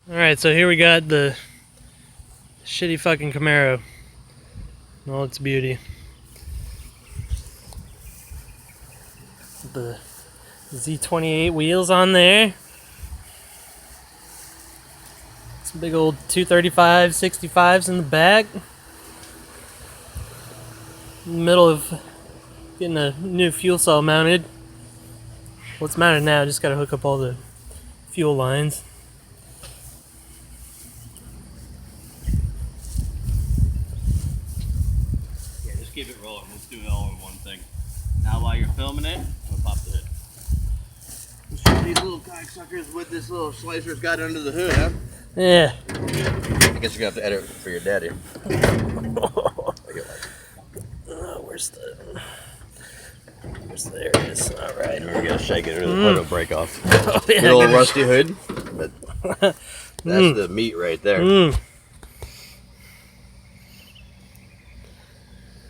Alright, so here we got the shitty fucking Camaro in all its beauty. The Z28 wheels on there. Some big old 235 65s in the back. In the middle of getting a new fuel cell mounted. What's mounted now, just gotta hook up all the fuel lines. Yeah, just keep it rolling. Let's do it all in one thing. Now while you're filming it, we'll pop the hood. Let's show these little cocksuckers what this little slicer's got under the hood, huh? Yeah. I guess you're gonna have to edit for your daddy. There it is. Alright. We're gonna shake it or the hood will break off. Oh, yeah, Good old rusty hood. But that's the meat right there.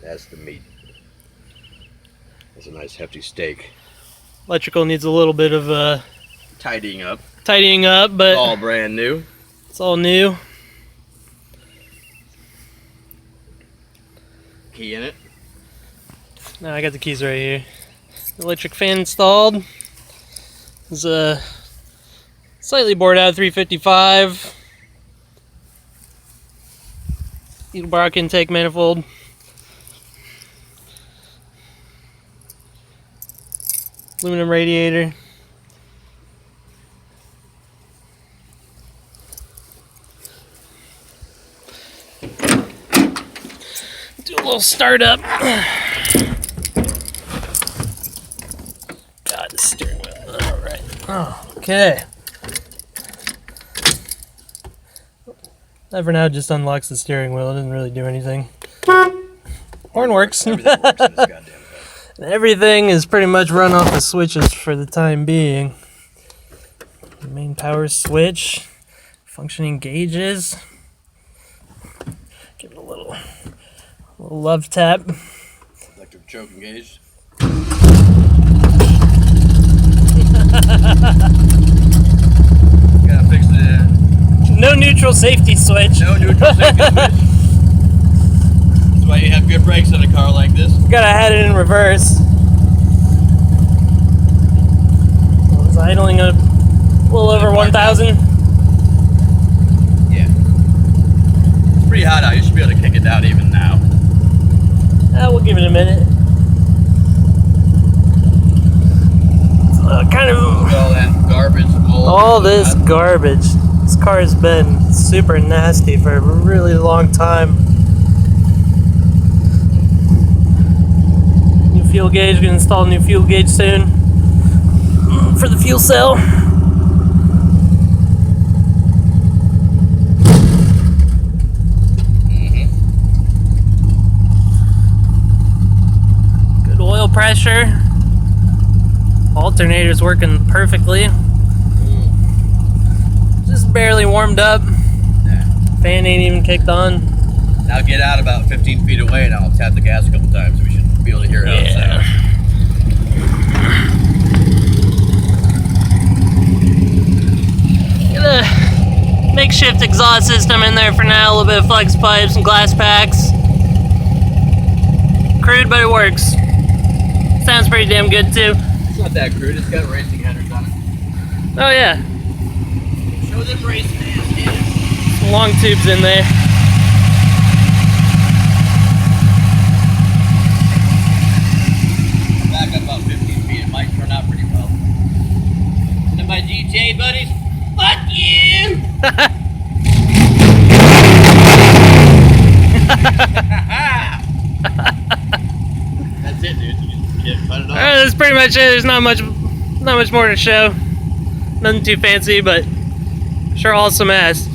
That's the meat. That's a nice hefty steak. Electrical needs a little bit of Tidying up. but It's all brand new. It's all new. Key in it. Now I got the keys right here. Electric fan installed. There's a slightly bored out 355. Edelbrock intake manifold. Aluminum radiator. Do a little startup. God, the steering wheel. Alright. Oh, okay. That for now just unlocks the steering wheel. It doesn't really do anything. Horn works. Everything works in this goddamn thing. Everything is pretty much run off the switches for the time being. The main power switch. Functioning gauges. Give it a little love tap. Electric choke engaged. Gotta fix the No neutral safety switch. no neutral safety switch. That's why you have good brakes on a car like this. Gotta have it in reverse. Well, it's idling a little over 1,000. Yeah. It's pretty hot out. You should be able to kick it down even now. We'll give it a minute. Kind of All that garbage. all this garbage. This car has been super nasty for a really long time. New fuel gauge. Gonna install a new fuel gauge soon for the fuel cell. Good oil pressure. Alternator's working perfectly. Just barely warmed up. Yeah. Fan ain't even kicked on. Now get out about 15 feet away and I'll tap the gas a couple times. We should be able to hear it outside. Got a makeshift exhaust system in there for now. A little bit of flex pipes and glass packs. Crude, but it works. Sounds pretty damn good too. It's not that crude. It's got racing headers on it. Oh yeah, Show them racing hands. some long tubes in there. Back up about 15 feet. It might turn out pretty well. And then my GTA buddies, fuck you! That's it, dude. You can cut it off. Alright, that's pretty much it. There's not much more to show. Nothing too fancy, but sure awesome ass.